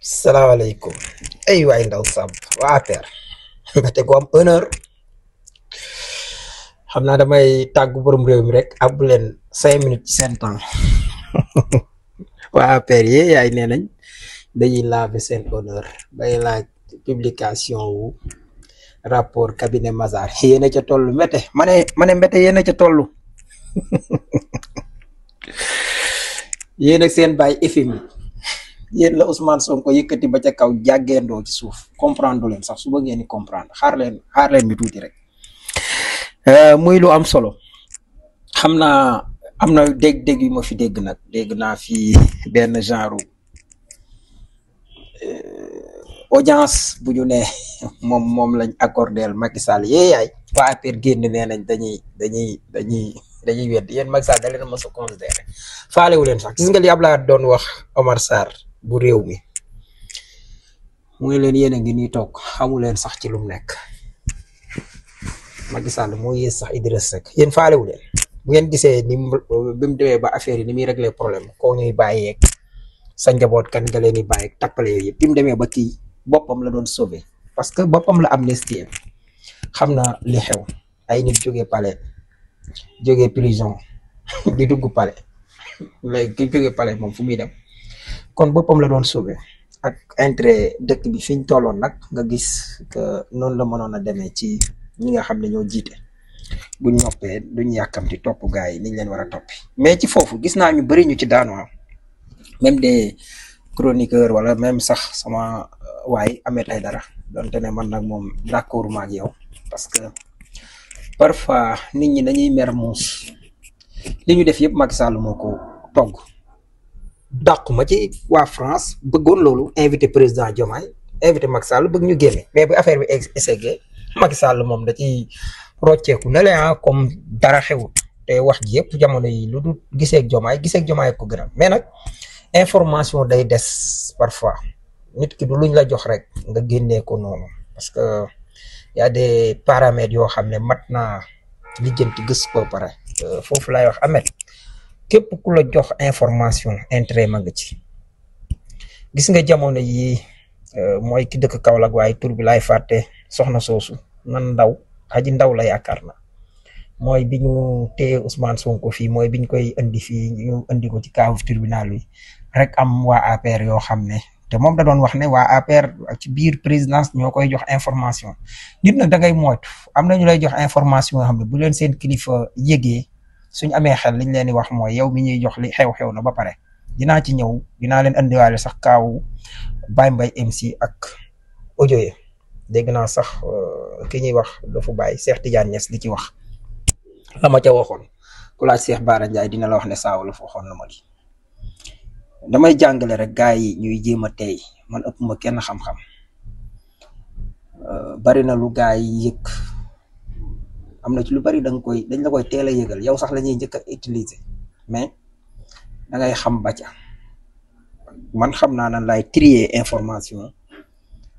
salaamaaleykum ay waay ndaw sàmm waa APR nga te ko am honneur xam naa damay tàggu borom réew mi rek ab leen 5 minutes ci seen temps waa APR yi yaay nee nañ dañuy laver seen honneur bay laaj publication wu rapport cabinet Mazars yéen a ca toll mbete ma ne mbete yéen a ca toll yéen ak seen bàyyi FMI yéen la Ousmane Sonko yëkkati ba ca kaw jàggeendoo ci suuf comprendre leen sax su bëggee ni comprendre xaar leen bi tuuti rek muy lu am solo xam naa am na dégg-dégg yu ma fi dégg nag dégg naa fi benn genre audience bu ñu ne moom lañ accordeel Macky Sall yaay waa APR génn nee nañ dañuy wedd yéen Macky Sall da leen mos a considéré faalewu leen sax gis nga li Abdoulaye doon wax Omar Sarr bu réew mi mu ngi leen yéen a ngi nii toog xamu leen sax ci lu mu nekk Macky Sall moo yées sax Idriss Seck yéen faalewu leen bu ngeen gisee ni bi mu demee ba affaire yi ni muy régler problème koo ñuy bàyyeeg sa njaboot kan nga leen di bàyyeeg tappale yooyu yëpp bi mu demee ba kii boppam la doon sauver parce que boppam la amnistie xam na li xew ay nit jógee palais jógee prison di dugg palais léegi ki jógee palais moom fu muy dem kon boppam la doon sauver ak intérêt dëkk bi fi ñu tolloon nag nga gis que noonu la mënoon a demee ci ñi nga xam ne ñoo jiite buñ noppee duñ yàkkamti topp gars yi niñ leen war a toppi mais ci foofu gis naa ñu bëri ñu ci daanu même des chroniqueurs wala même sax sama waay Ahmed Aïdara donte ne man nag moom d'accord ma ak yow parce que parfois nit ñi dañuy mer muus li ñu def yëpp Macky Sall moo ko togg dàq ma ci waa France bëggoon loolu invité président Diomaye invité Macky Sall bëgg ñu génne mais bu affaire bi essayé Macky Sall moom da ci rocceeku ne la comme dara xewut te wax ji yëpp jamono yi lu dul gisee ak Diomaye ko gënal mais nag information day des parfois nit ki du luñ la jox rek nga génnee ko noonu parce que y a des paramètres yoo xam ne mat naa lijjanti gës ko pare foofu laay wax Ahmed képp ku la jox information intérêt ma nga ci gis nga jamono yi mooy ki dëkk Kaolack waaye tur bi laay fàtte soxna soosu nan aji ndaw la yaakaar na mooy bi ñu téye Ousmane Sonko fii mooy bi ñu koy indi fii ñu indi ko ci kaawu tribunal bi rek am waa APR yoo xam ne te moom da doon wax ne waa APR ci biir présidence ñoo koy jox information nit nag da ngay moytu am na ñu lay jox information yoo xam ne bu leen seen kilifa yëgee suñ amee xel liñ leen di wax mooy yow mi ñuy jox li xew na ba pare dinaa ci ñëw dinaa leen andiwaale sax kaawu Baye Mbaye MC ak audio yi dégg naa sax ki ñuy wax dafa bàyyi Cheikh Tidiane Niass di ci wax la ma ca waxoon ku laaj Cheikh Bara Ndiaye dina la wax ne saaw la fa waxoon na ma li damay jàngale rek gars yi ñuy jéem a tey man ëpp ma kenn xam-xam bari na lu gars yi yëg am na ci lu bari dañ la koy teel a yëgal yow sax la ñuy njëkk a utiliser mais da ngay xam ba ca man xam naa nan laay trier information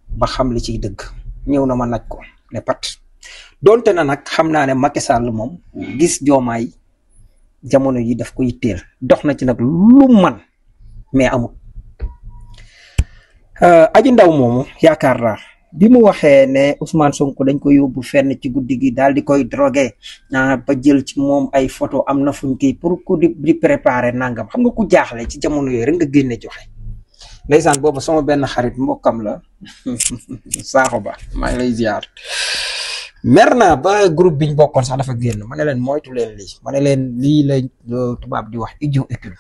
ba xam li ciy dëgg ñëw na ma naj ko ne pat donte na nag xam naa ne Macky Sall moom gis Diomaye jamono yi daf koy teel dox na ci nag lu man mais amul aji ndaw moomu yaakaar naa bi mu waxee ne Ousmane Sonko dañ ko yóbbu fenn ci guddi gi daal di koy drogué ba jël ci moom ay photo am na fuñ kii pour ku di préparer nangam xam nga ku jaaxle ci jamono yooyu rek nga génne joxe ndeysaan boobu sama benn xarit mbokkam la saaxo ba maa ngi lay ziar mer naa ba groupe biñ bokkoon sax dafa génn ma ne leen moytu leen lii ma ne leen lii la tubaab di wax idiot étude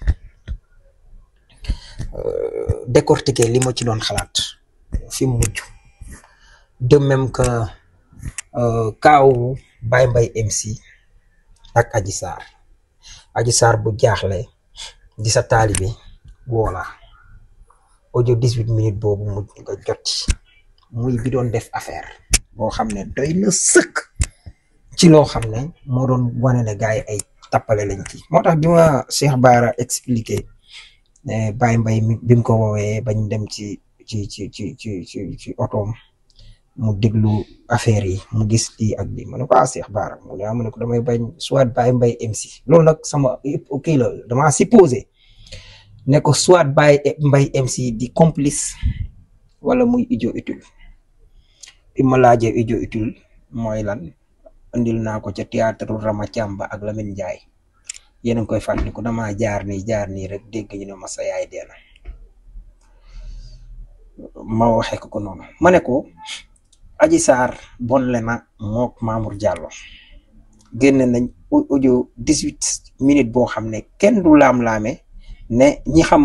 décortiquer li ma ci doon xalaat fi mu mujj de même que kaaw Baye Mbaye MC ak Adji Sarr bu jaaxle di sa taalibe woola audio 18 minutes boobu mujj nga jot muy bi doon def affaire boo xam ne doy na sëkk ci loo xam ne moo doon wane ne gars yi ay tappale lañ ci moo tax bi ma Cheikh Bara expliqué ne Baye Mbaye bi mu ko woowee bañ dem ci otoom mu déglu affaire yi mu gis lii ak lii ma ne ko Cheikh Bara mu ne ko damay bañ soit Baye Mbaye MC loolu nag sama kii la damaa supposé ne ko soit Baye Mbaye MC di complice wala muy idio utile. bi ma laajee idio utile mooy lan andil naa ko ca théâtre Rama Thiamba ak Lamine Ndiaye yéen a ngi koy fàttaliku dama jaar nii rek dégg ñu ne ma sa yaay dee na ma waxee ko noonu ma ne ko Adji Sarr bonle na mook Mamour Diallo génn nañ audio 18 minutes boo xam ne kenn du laam-laame ne ñi xam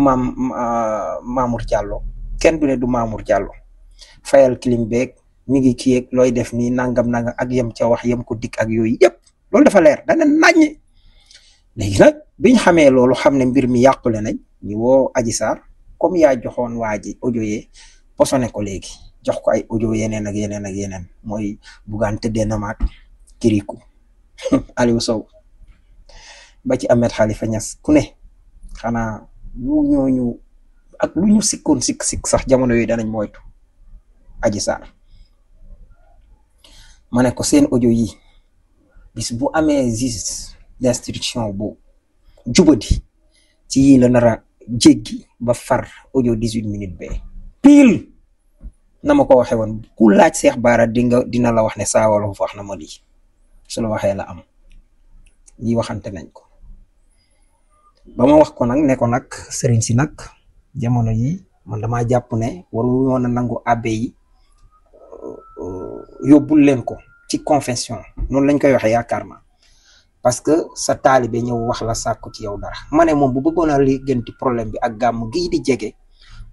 Mamour Diallo kenn du ne du Mamour Diallo fayal clim beeg mi ngi kii ak looy def nii nangam ak yem ca wax yem ko dikk ak yooyu yëpp loolu dafa leer dana naññ. léegi nag biñ xamee loolu xam ne mbir mi yàqule nañ ñu woo Adji Sarr comme yaa joxoon waa ji audio yee posone ko léegi jox ko ay audio yeneen ak yeneen mooy Bougane tëddee na maag Kirikou Aliou Sow ba ci Ahmed Khalifa Niass ku ne xanaa lu ñooñu ak lu ñu sikkoon sikk sax jamono yooyu danañ moytu Adji Sarr ma ne ko seen audio yi bis bu amee juge d'instruction bu jubadi ci yii la nar a jéggi ba far audio 18 minutes bee pile na ma ko waxee woon ku laaj Cheikh Bara dina la wax ne Saa Wolof wax na ma lii su la waxee la am lii waxante nañ ko ba ma wax ko nag ne ko nag sëriñ si nag jamono yi man dama jàpp ne waru woon a nangu abbé yi yóbbul leen ko ci confession noonu lañ koy waxee yaakaar naa parce que sa taalibe ñëw wax la sàkku ci yow dara ma ne moom bu bëggoon a ligganti problème bi ak gàmm gii di jege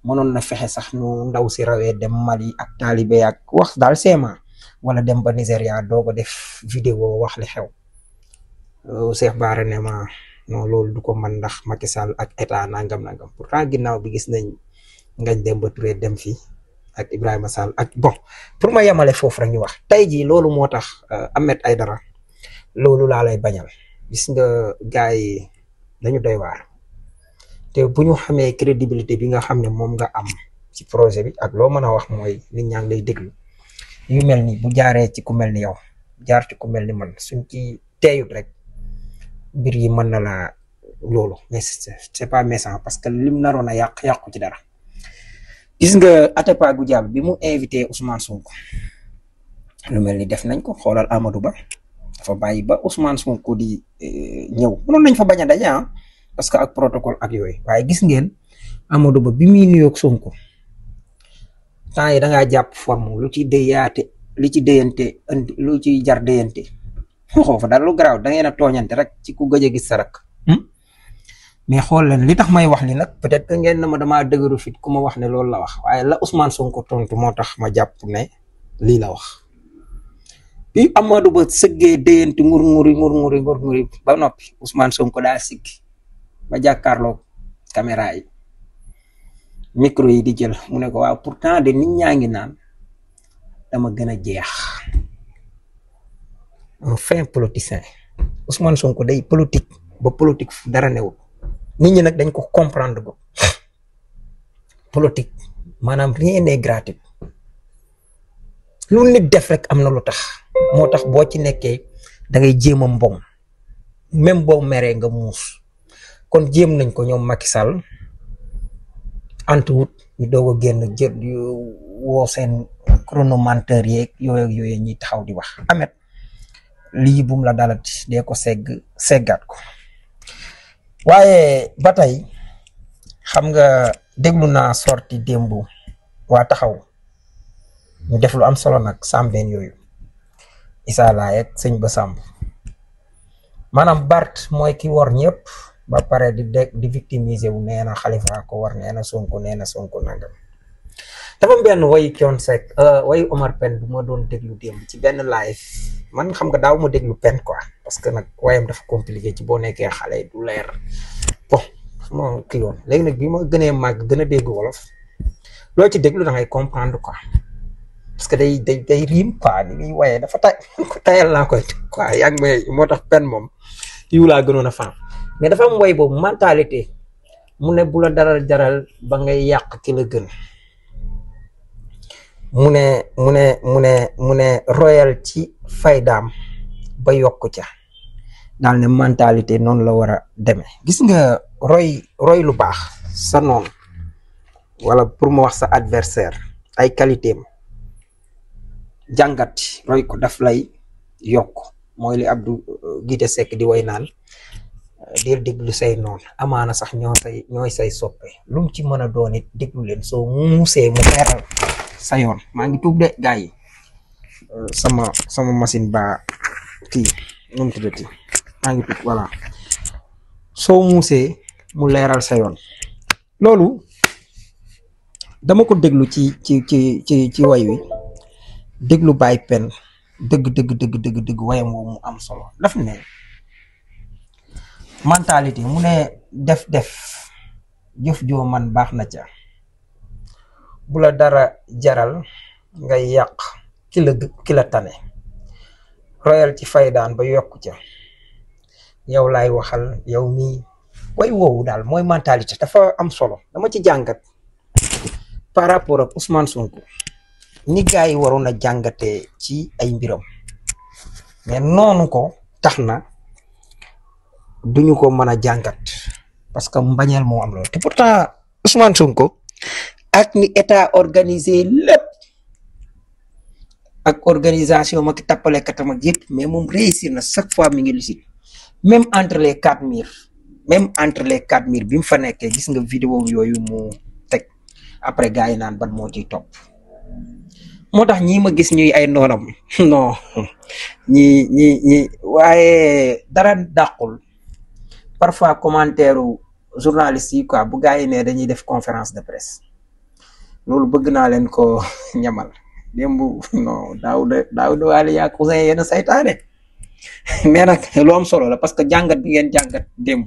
mënoon na fexe sax nu ndaw si rawee dem Mali ak taalibe ak wax daal seema wala dem ba Nigéria doo ko def vidéo wax li xew Cheikh Bara ne ma non loolu du ko mën ndax Macky Sall ak état nangam pourtant ginnaaw bi gis nañ Ngagne Demba Touré dem fii ak Ibrahima Sall ak bon pour ma yemale foofu rek ñu wax tey jii loolu moo tax Ahmed Aïdara loolu laa lay bañal gis nga gars yi dañu doy waar te bu ñu xamee crédibilité bi nga xam ne moom nga am ci projet bi ak loo mën a wax mooy nit ñaa ngi lay déglu yu mel ni bu jaaree ci ku mel ni yow jaar ci ku mel ni man suñ ci teeyut rek mbir yi mën na la loolu mais c'est pas méchant parce que lim naroon a yàqu ci dara. gis nga Atepa Goudiaby bi mu invité Ousmane Sonko lu mel ni def nañ ko xoolal Amadou Ba dafa bàyyi ba Ousmane Sonko di ñëw mënoon nañ fa bañ a daje parce que ak protocole ak yooyu waaye gis ngeen Amadou Ba bi muy nuyoog Sonko temps yi da ngaa jàpp forme lu ci déyaate li ci déyante andi lu ci jar déyante waxoo fa dara lu garaaw da ngeen a tooñante rek ci ku gëj a gis sa rak mais xool leen li tax may wax li nag peut-être que ngeen na ma damaa dëgëru fit ku ma wax ne loolu la wax waaye la Ousmane Sonko tontu moo tax ma jàpp ne lii la wax bi Amadou Ba sëggee déyante nguri ba noppi Ousmane Sonko daa siggi ba jàkkaarloo caméra yi micro yi di jël mu ne ko waaw pourtant de nit ñaa ngi naan dama gën a jeex un fin politicien Ousmane Sonko day politique ba politique fu dara newul nit ñi nag dañ ko comprendre ko politique maanaam rien n'est gratuit lu nit def rek am na lu tax moo tax boo ci nekkee da ngay jéem a mbom même boo meree nga muus kon jéem nañ ko ñoom Macky Sall antuwut ñu doog a génn jël woo seen chronomenteur yeeg yooyu ñuy taxaw di wax Ahmed lii bum la dalati dee ko seggaat ko waaye ba tey xam nga déglu naa sorti démb waa taxaw ñu def lu am solo nag sàmbeen yooyu Issa Laye ak sëñ ba sàmb maanaam Bart mooy ki wor ñëpp ba pare di victimiser wu nee na Khalifa ko war nee na Sonko nangam dafa benn way Thione Seck way Omar Pène bu ma doon déglu démb ci benn live man xam nga daaw ma déglu Pène quoi parce que nag wayam dafa compliqué ci boo nekkee xale du leer bon sama kii woon léegi nag bi ma gënee màgg gën a dégg wolof loo ci déglu da ngay comprendre quoi parce que day riim quoi ni muy wayee dafa tayal naa koy quoi yaa ngi may moo tax Pène moom yiw laa gënoon a fan mais dafa am way boobu mentalité mu ne bu la dara jaral ba ngay yàq ki la gën mu ne royal ci faydaam ba yokk ca daal ne mentalité noonu la war a demee gis nga roy lu baax sa noonu wala pour ma wax sa adversaire ay qualité am jàngat roy ko daf lay yokk mooy li Abdou Guité Seck di way naan dir déglu say noonu amaana sax ñooy say soppe lu mu ci mën a doon it déglu leen soo muusee mu leeral sa yoon maa ngi tuub de gars yi sama machine ba kii nu mu tuddati maa ngi tuub voilà soo muusee mu leeral sa yoon loolu dama ko déglu ci way wi déglu Baye Pen dëgg wayam woo mu am solo daf ne mentalité mu ne def jëf joo man baax na ca bu la dara jaral ngay yàq ki la tane royal ci faydaan ba yokku ca yow laay waxal yow mii way woowu daal mooy mentalité dafa am solo dama ci jàngat par rapport ak Ousmane Sonko ni gars yi waroon a jàngatee ci ay mbiram mais noonu ko tax na duñu ko mën a jàngat parce que mbañeel moo am loolu te pourtant Ousmane Sonko ak ni état organisé lépp ak organisation ma ki tappale katam ak yëpp mais moom réussir na chaque fois mi ngi lucide même entre les quatre murs bi mu fa nekkee gis nga vidéo yooyu mu teg après gars yi naan ban moo ciy topp moo tax ñii ma gis ñuy ay noonam non ñi waaye dara dàqul parfois commentaire journaliste yi quoi bu gars yi ne dañuy def conférence de presse loolu bëgg naa leen ko ñamal démb non Daouda Wali yaa cousin yenn saytaane mais nag lu am solo la parce que jàngat bi ngeen jàngat démb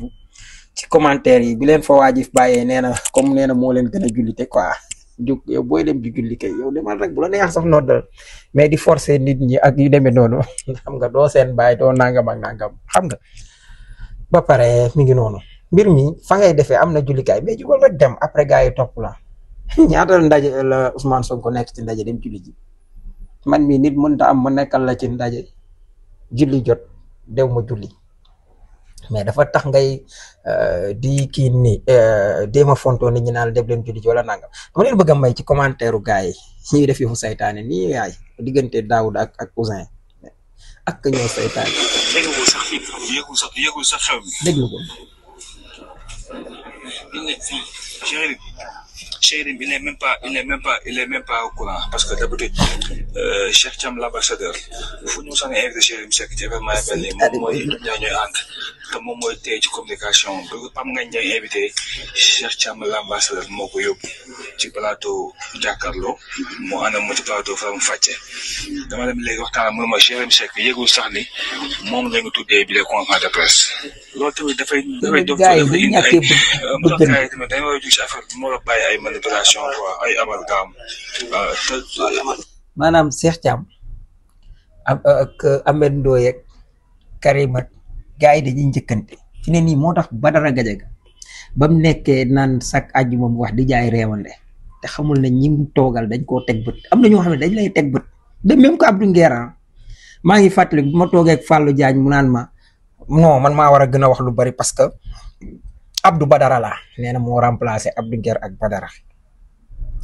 ci commentaire yi bi leen fa waajif bàyyee nee na comme nee na moo leen gën a jullite quoi jóg yow booy dem di julli kay yow demal rek bu la neex sax noddal mais di forcer nit ñi ak yu demee noonu xam nga doo seen bàyyi doo nangam ak nangam xam nga ba pare mi ngi noonu mbir mi fa ngay defee am na jullikaay mais jugal rek dem après gars yi topp la ñaata ndaje la Ousmane Sonko nekk ci ndaje dem julli ji man mii nit mënta am ma nekkal la ci ndaje julli jot dew ma julli mais dafa tax ngay di kii ni déema fonto nit ñi naan def leen julli ji wala nangam dama leen bëgg a may ci commentaire u gars yi ñuy def yëfu saytaane nii yaay diggante Daouda ak Ousin ak ñoo saytaane yëgul sax xew mi déglu ko Chérim, il est même pas au courant parce que d'habitude Cheikh Thiam l'ambassadeur fu ñu sax invité Chérim Seck ci événement yi mel nii moom mooy ñooy ànd te moom mooy tey ci communication bu Pam nga ñay invité Cheikh Thiam l'ambassadeur moo ko yóbbu ci plateau jàkkaarloo moo ànd mo ci plateau Faram Facce dama dem léegi waxtaan moom mooy Chérim Seck yëgul sax ni moom la ñu tuddee bi les conférences de presse loolu tamit dafay dof indi ay motokaay tamit dañoo war a jóg si affaire bi moo la bàyyi ay manipulation quoi ay amalgame maanaam Cheikh Thiam ak Ahmed Ndoye ak Karimat gars yi dañuy njëkkante fi ne nii moo tax Badara Gadiaga ba mu nekkee naan chaque àjjuma mu wax di jaay réewande te xamul ne ñi mu toogal dañ koo teg bët am na ñoo xam ne dañ lay teg bët de même que Abdou Nguera maa ngi fàttali bu ma toogee ak Fallou Diagne mu naan ma non man maa war a gën a wax lu bari parce que Abdou Badara la nee na moo remplacé Abdou Nguer ak Badara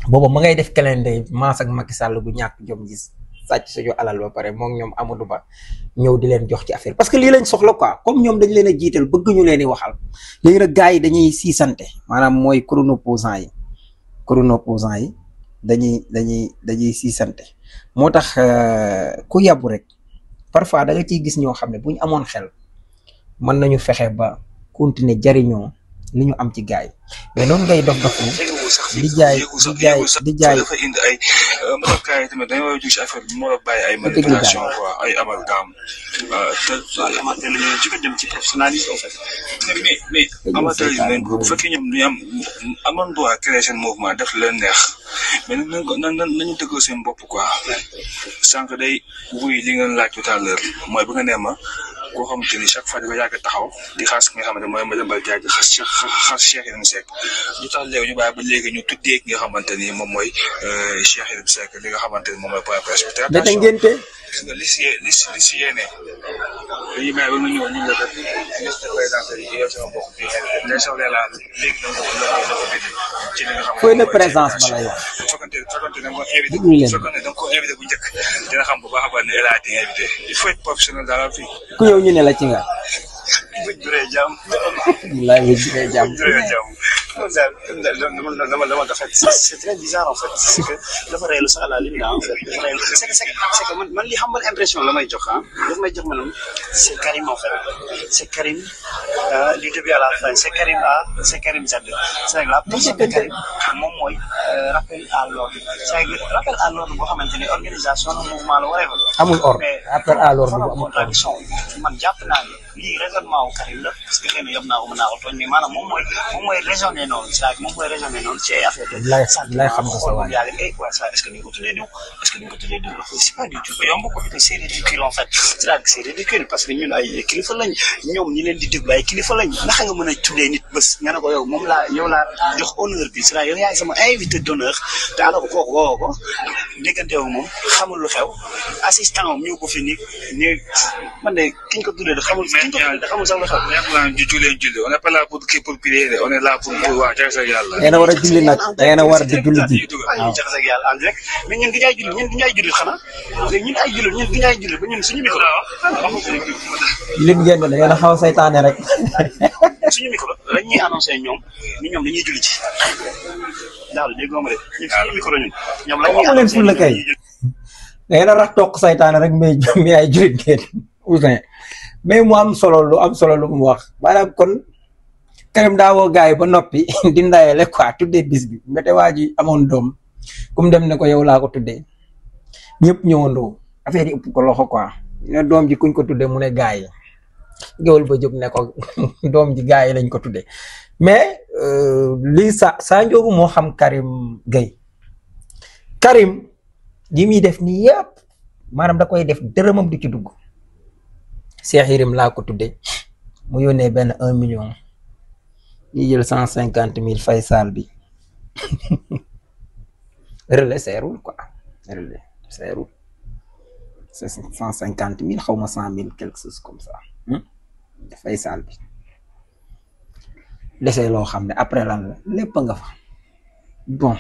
boobu ma ngay def calendrier Mass ak Macky Sall bu ñàkk jom gis sàcc suñu alal ba pare moom ñoom Amadou Ba ñëw di leen jox ci affaire parce que lii lañ soxla quoi comme ñoom dañ leen a jiital bëgg ñu leen di waxal léegi nag gars yi dañuy siisante maanaam mooy chronoposant yi dañuy siisante moo tax ku yabu rek parfois da nga ciy gis ñoo xam ne bu ñu amoon xel mën nañu fexe ba continuer jariñoo li ñu am ci gars yi mais noonu ngay dof di jaay dafa indi ay motokaay tamit dañoo war a jóg si affaire bi moo la bàyyi ay manipulation quoi ay amalgame te la ñu ci ko jëm ci professionnalisme en fait mais amateurs yi nañ ko bu fekkee ñoom ñu am amoon droit créer seen mouvement def leen neex mais nañu dëggal seen bopp quoi sànq day wuy li ngeen laaj tout à l'heure mooy bu nga nee ma koo xamante ni chaque fois dafa yàgg taxaw di xaas ki nga xamante mooy Madiambal Diagne xas Cheikh Yérim Seck lu tax léegi ñu bàyyi ba léegi ñu tuddee ki nga xamante ni moom mooy Cheikh Yérim Seck li nga xamante ni moom mooy point presse bi te attention gis nga li si yéene dañuy bàyyi ba nga ñëw ñu nga def liste présidentielle yi yow sama mbokk bi les soxla la léegi ci li nga xam feuille de présence ba lay wax fekkante fekkoon da nga ko invité bu njëkk dina xam bu baax a baax ne elle a été invité il faut être professionnel dans la vie. ku ñëw ñu ne la ci nga. buñ juree jàmm. wallaahi buñ juree jàmm. dama dafa c'est très bizarre en fait c'est que dafa réelu sax à la limite en fait c'est que man li xam nga impression la may jox daf may jox maanaam c'est Karim en fait c'est Karim du début à la fin c'est Karim Zade c'est la personne de Karim moom mooy rappel à l'ordre c'est rappel à l'ordre boo xamante ne organisation mouvement la waree amul ordre rappel à l'ordre bu amul contradiction man jàpp naa ne lii raisonnement wu Karim la parce que xëy na yëpp naa ko mën naa ko tooñ mais maanaam moom mooy raisonné noonu c'est-à-dire moom mooy raisonné noonu ci affaire de lay xam nga sa waay est-ce que ni ko tuddee diw c'est pas du tout yomb ko c'est ridicule en fait c'est-à-dire que c'est ridicule parce que ñun ay kilifa lañ ñoom ñi leen di déglu ay kilifa lañ naka nga mën a tuddee nit bés nga ne ko yow moom laa jox honneur bi c'est-à-dire yow yaay sama invité d'honneur te alors que kooku woo ko déggante wu moom xamul lu xew assistant am ñëw ko fi ni man de kiñ ko tuddee xamul sax lu xew on n'est pas là pour prier on est là pour waa jaxase ak yàlla. da ngeen a war a julli nag da ngeen a war a di julli ji. waaw jaxase ak yàlla en direct mais ñun du ñu ay julli xanaa léegi ñun ay julli ñun du ñu ay julli ba ñun suñu micro lim ngeen da ngeen a xaw a saytaane rek. suñu micro dañ ñuy annoncé ñoom dañuy julli ci daal déggoo ma de ñun suñu micro ñoom la ñuy annoncé la kay da ngeen a rax toq saytaane rek mais ay jullit ngeen Ouzin mais mu am solo lu mu wax maanaam kon Karim daa woo gars yi ba noppi di ndayele quoi tuddee bis bi mbete waa ji amoon doom kum dem ne ko yow laa ko tuddee ñëpp ñëwandoo affaire yi ëpp ko loxo quoi ne doom ji kuñ ko tuddee mu ne gars yi géwal ba jóg ne ko doom ji gars yi lañ ko tuddee mais lii saa njóogu moo xam Karim Gueye Karim li muy def nii yëpp maanaam da koy def dërëmam du ci dugg Cheikh Yérim laa ko tuddee mu yónnee benn 1 million ñi jël 150 000 fay saal bi relais seerul quoi relais seerul c'est 150 000 xaw ma 100 000 quelque chose comme ça fay saal bi desee loo xam ne après lan la lépp nga fa bon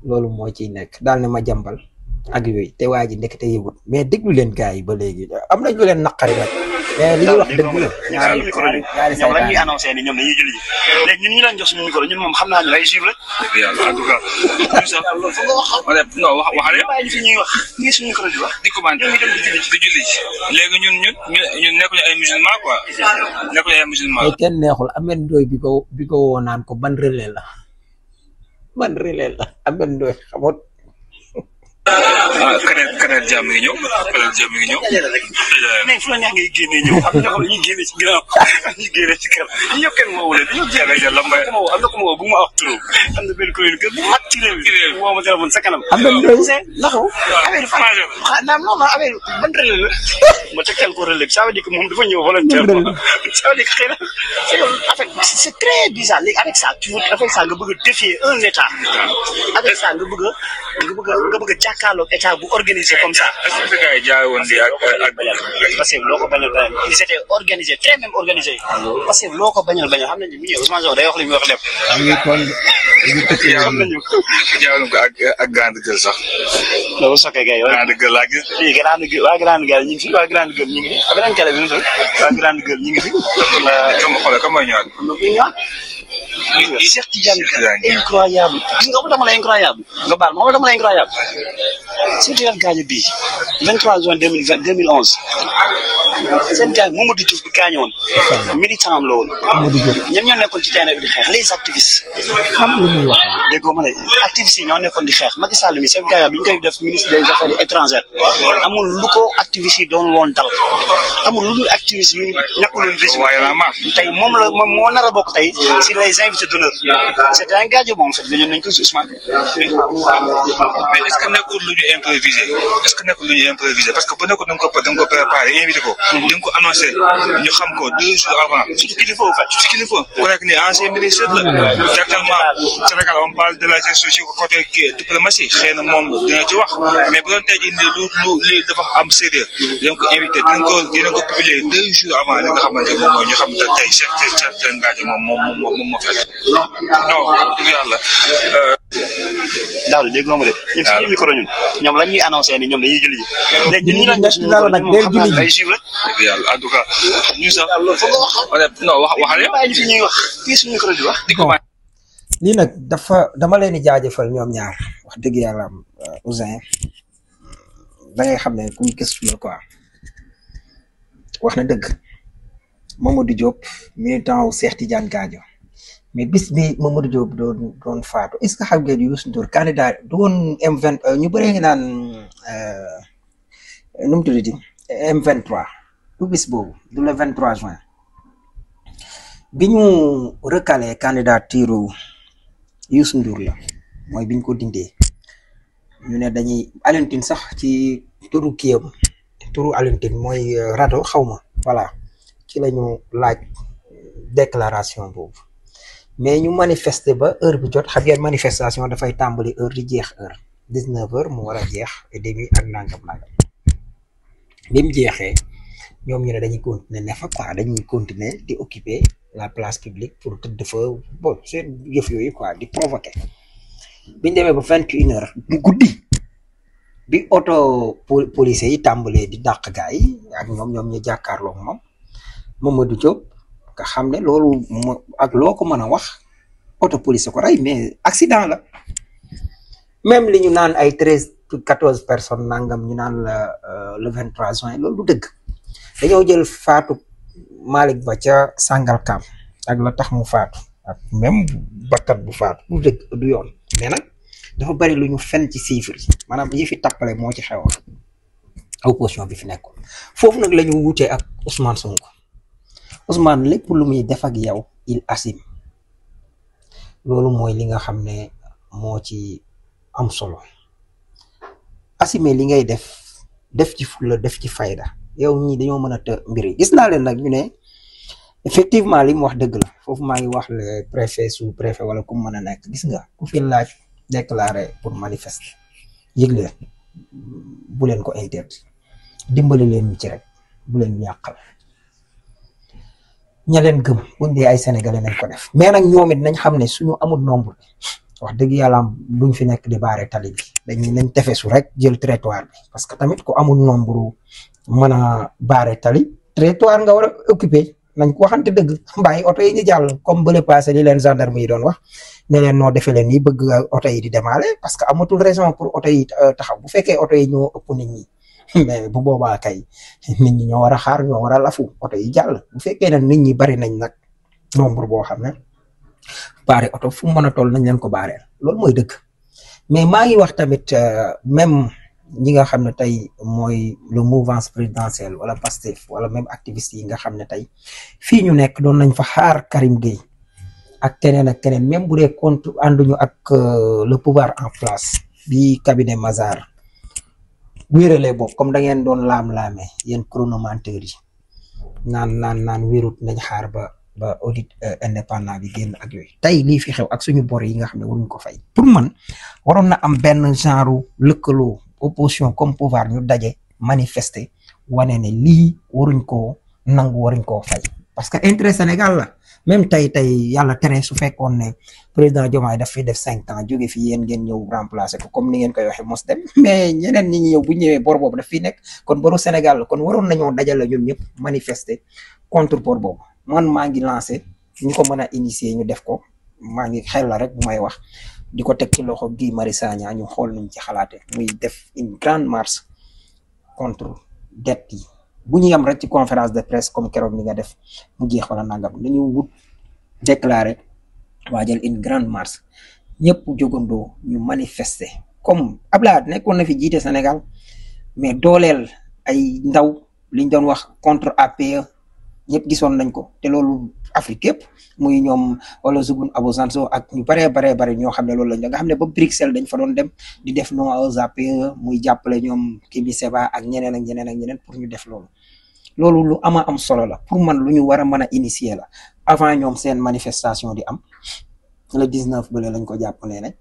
loolu moo ciy nekk daal ne ma jàmbal ak yooyu te waa ji ndekete yëgut mais déglu leen gars yi ba léegi am na ñu leen naqari nag mais li ñuy wax dëgg la ñoom la ñuy annoncé ni ñoom dañuy jëli ji léegi ñun ñu leen jox suñu micro ñun moom xam naa ñu lay suivre rek yàlla en tout cas non waxale ñu fi ñuy wax ñii suñu micro di wax di commandé ñu dem di julli ji léegi ñun nekkuñu ay musulman quoi nekkuñu ay musulman mais kenn neexul Ameth Ndoye bi ko woo naan ko ban relais la Ameth Ndoye xamoon Kader Dia mi ngi ñëw mais fu la neex ngay génnee ñëw am na ñuy génne ci ginnaaw ñuy génne ci kër ñi ñëpp kenn moo wala dañoo jeex rek lambay am na ko ma woo bu ma wax trop am na benn kuréel kër bu mag ci réew mi woo ma téléphone sa kanam am na ndoy naxaw affaire naam non affaire ban relais la ma tegtal ko relais ça veut dire que moom dafa ñëw volontairement ça veut dire que xëy na en fait c'est très bizarre léegi avec ça nga bëgg a défier un état avec ça nga bëgg a jàkkaarloog état bu organisé comme ça. est-ce que gars yi jaay woon lii ak parce que loo ko bañal ils étaient organisés très même organisés parce que loo ko bañal xam nañu bu ñëwee Ousmane Sow day wax li muy wax lépp. xam nañu jaawaloon ko ak grande gueule sax. loolu sokkee gars yi grande gueule laa gis. waa grande gueule ñu ngi fi waa grande gueule ñu ngi fi ak beneen kàlla bi ñu waa grande gueule ñu ngi fi. comme mooy ñëwaat. Cheikh Tidiane incroyable gis nga dama la incroyable nga baal ma dama la incroyable Cheikh Tidiane Gadio bii 23 juin 2011 seen gars Mamadou Diouf bi gaañu woon militant am la woon ñoom ñoo nekkoon ci terrain bi di xeex les activistes xam lu muy wax déggoo ma ne activistes yi ñoo nekkoon di xeex Macky Sall mi Cheikh Gadio bi ñu koy def ministre des affaires étrangères amul lu ko activistes yi doon woon dal amul lu dul activistes yi nekkul woon visible tey moom moo nar a bokk tey si les invités d'honneur c'est un Gadio moom fait dañu nañ ko si Ousmane mais est-ce que nekkul lu ñu improvisé parce que bu nekkul da nga ko préparé invité ko da nga ko annoncé ñu xam ko 2 jours avant surtout kilifa en fait ku nekk ni ancien ministre la actuellement Sénégal on parle de la gestion ci côté diplomatie xëy na moom dina ci wax mais bu doon tey jii lu dafa am sérieux da nga ko invité dina ko publier 2 jours avant li nga xamante ne moom ñu xam ne tey Cheikh Gadio moom moo fekk non dëgg yàlla daaw de dégg nga de ñun suñu micro ñun ñoom lañ ñuy annoncé ni ñoom dañuy julli léegi ñun ñu lañ suñu micro ñun moom xam naa lay suivre dëgg yàlla en tout cas ñu sax non waxale bàyyi fi ñuy wax fii suñu micro di wax di commencé lii nag dama leen di jaajëfal ñoom ñaar wax dëgg yàlla Ouzin da ngay xam ne ku ñu gëstu la quoi wax na dëgg Mamadou Diop militant wu Cheikh Tidiane Gadio mais bis bi Mamadou Diop doon faatu est-ce que xam ngeen Youssou Ndour candidat du woon M20 ñu bëree ngi naan nu mu tuddati M23 du bis boobu du le 23 juin bi ñu recalé candidature Youssou Ndour la mooy biñ ko dindee ñu ne dañuy Alioune Tine sax ci turu kiyam turu Alioune Tine mooy rado xawma voilà ci lañu laaj déclaration boobu mais ñu manifester ba heure bi jot xam ngeen manifestation dafay tàmbali heure di jeex heure 19h mu war a jeex et demi ak nangam bi mu jeexee ñoom ñu ne dañuy continuer ne fa quoi dañuy continuer di occuper la place publique pour tëdd fa bon seen yëf yooyu quoi di provoquer biñ demee ba 21h bu guddi bi auto policiers yi tàmbalee di dàq gaa yi ak ñoom ñu jàkkaarloo moom Mamadou Diop nga xam ne loolu ak loo ko mën a wax auto police ko rey mais accident la même li ñu naan ay 14 personnes nangam ñu naan la le 23 juin loolu du dëgg dañoo jël faatu Malick Ba ca Sangalkam ak la tax mu faatu ak même bakkat bu faatu du dëgg du yoon mais nag dafa bari lu ñu fen ci chiffres yi maanaam yi fi tappale moo ci xewoon opposition bi fi nekkoon foofu nag la ñu wutee ak Ousmane Sonko Ousmane lépp lu muy def ak yow il assume loolu mooy li nga xam ne moo ci am solo assumer li ngay def ci fulla def ci fayda yow ñii dañoo mën a të mbir yi gis naa leen nag ñu ne effectivement li mu wax dëgg la foofu maa ngi wax le préfet sous préfet wala ku mën a nekk gis nga ku fi laaj déclarer pour manifester yëg leen bu leen ko interdit dimbali leen ñu ci rek bu leen yàqal ña leen gëm buñ dee ay sénégalais nañ ko def mais nag ñoom it nañ xam ne suñu amul nombre wax dëgg yàlla duñ fi nekk di baare tali bi dañuy nañ tefesu rek jël trottoir bi parce que tamit ku amul nombre mën a baare tali trottoir nga war a occuper nañ ko waxante dëgg bàyyi oto yi ñu jàll comme bële passé li leen gendarme yi doon wax ne leen noo defee leen nii bëgg oto yi di démarrer parce que amatul raison pour oto yi taxaw bu fekkee oto yi ñoo ëpp nit ñi mais bu boobaa kay nit ñi ñoo war a xaar ñoo war a lafu oto yi jàll bu fekkee ne nit ñi bari nañ nag nombre boo xam ne baare oto fu mu mën a toll nañ leen ko baareel loolu mooy dëgg mais maa ngi wax tamit même ñi nga xam ne tey mooy le mouvance présidentielle wala Pastef wala même activiste yi nga xam ne tey fii ñu nekk doon nañ fa xaar Karim Gueye ak keneen même bu dee compte ànduñu ak le pouvoir en place bi cabinet Mazars wéeralee bopp comme da ngeen doon laam-laamee yéen chronomenteurs yi naan wéerut nañ xaar ba audit indépendant bi génn ak yooyu tey lii fi xew ak suñu bor yi nga xam ne waruñ ko fay pour man waroon na am benn genre lëkkaloo opposition comme pouvoir ñu daje manifester wane ne lii waruñ koo nangu waruñ koo fay parce que intérêt Sénégal la même tey yàlla tere su fekkoon ne président Diomaye daf fi def 5 ans jóge fi yéen ngeen ñëw remplacer ko comme ni ngeen koy waxee mos dem mais ñeneen ñi ñëw bu ñëwee bor boobu daf fi nekk kon boru Sénégal la kon waroon nañoo dajale ñun ñëpp manifester contre bor boobu man maa ngi lancé ñu ko mën a initier ñu def ko maa ngi xel la rek bu may wax di ko teg ci loxo Guy Marius Sagna ñu xool nuñ ci xalaate muy def une grande marche contre dette yi bu ñu yem rek ci conférence de presse comme keroog ni nga def mu jeex wala nangam dañu wut déclarer waajal une grande marche ñëpp jógandoo ñu manifester comme Abdoulaye nekkoon na fi jiite Sénégal mais dooleel ay ndaw liñ doon wax contre APE ñëpp gisoon nañ ko te loolu Afrique yëpp muy ñoom Olusegun Obasanjo ak ñu bare ñoo xam ne loolu lañ nga xam ne ba Bruxelles dañ fa doon dem di def non aux APE muy jàppale ñoom Kémi Séba ak ñeneen pour ñu def loolu lu am solo la pour man lu ñu war a mën a initier la avant ñoom seen manifestation di am le 19 bële lañ ko jàppalee nañ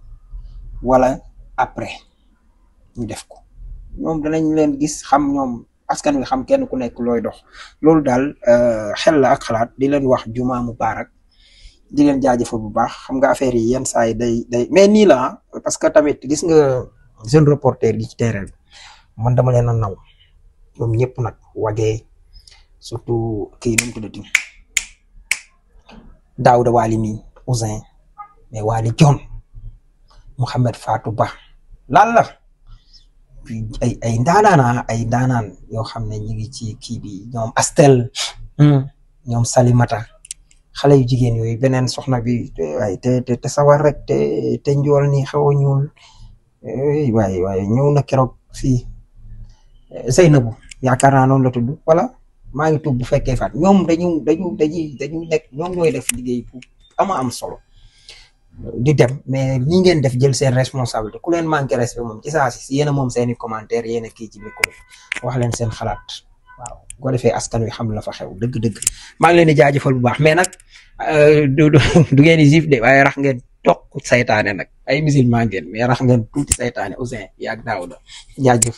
wala après ñu def ko ñoom danañ leen gis xam ñoom askan wi xam kenn ku nekk looy dox loolu daal xel la ak xalaat di leen wax juma mubarak di leen jaajëfal bu baax xam nga affaire yi yenn saa yi day mais nii la parce que tamit gis nga jeune reporter yi ci terrain bi man dama leen a naw ñoom ñëpp nag wagee surtout kii nu mu tuddati Daouda Wali mi Ousin mais Wali John Mouhamed Fatou Ba lan la ay ndaanaan yoo xam ne ñu ngi ci kii bi ñoom Astel ñoom Salimata xale yu jigéen yooyu beneen soxna bi waaye te sawar rek te njool ni xaw a ñuul waaye ñëw na keroog fii Zeynabu yaakaar naa noonu la tudd voilà maa ngi tudd bu fekkee faat ñoom dañu nekk ñoom ñooy def liggéey bu am solo di dem mais ñi ngeen def jël seen responsabilité ku leen manqué respect moom ci saa si yéen a moom seeni commentaire yéen a kii ci micro wax leen seen xalaat waaw bu ko defee askan wi xam la fa xew dëgg-dëgg maa ngi leen di jaajëfal bu baax mais nag du ngeen di juif de waaye rax ngeen toq saytaane nag ay musulman ngeen mais rax ngeen tuuti saytaane Ouzin yaag Daouda jaajëf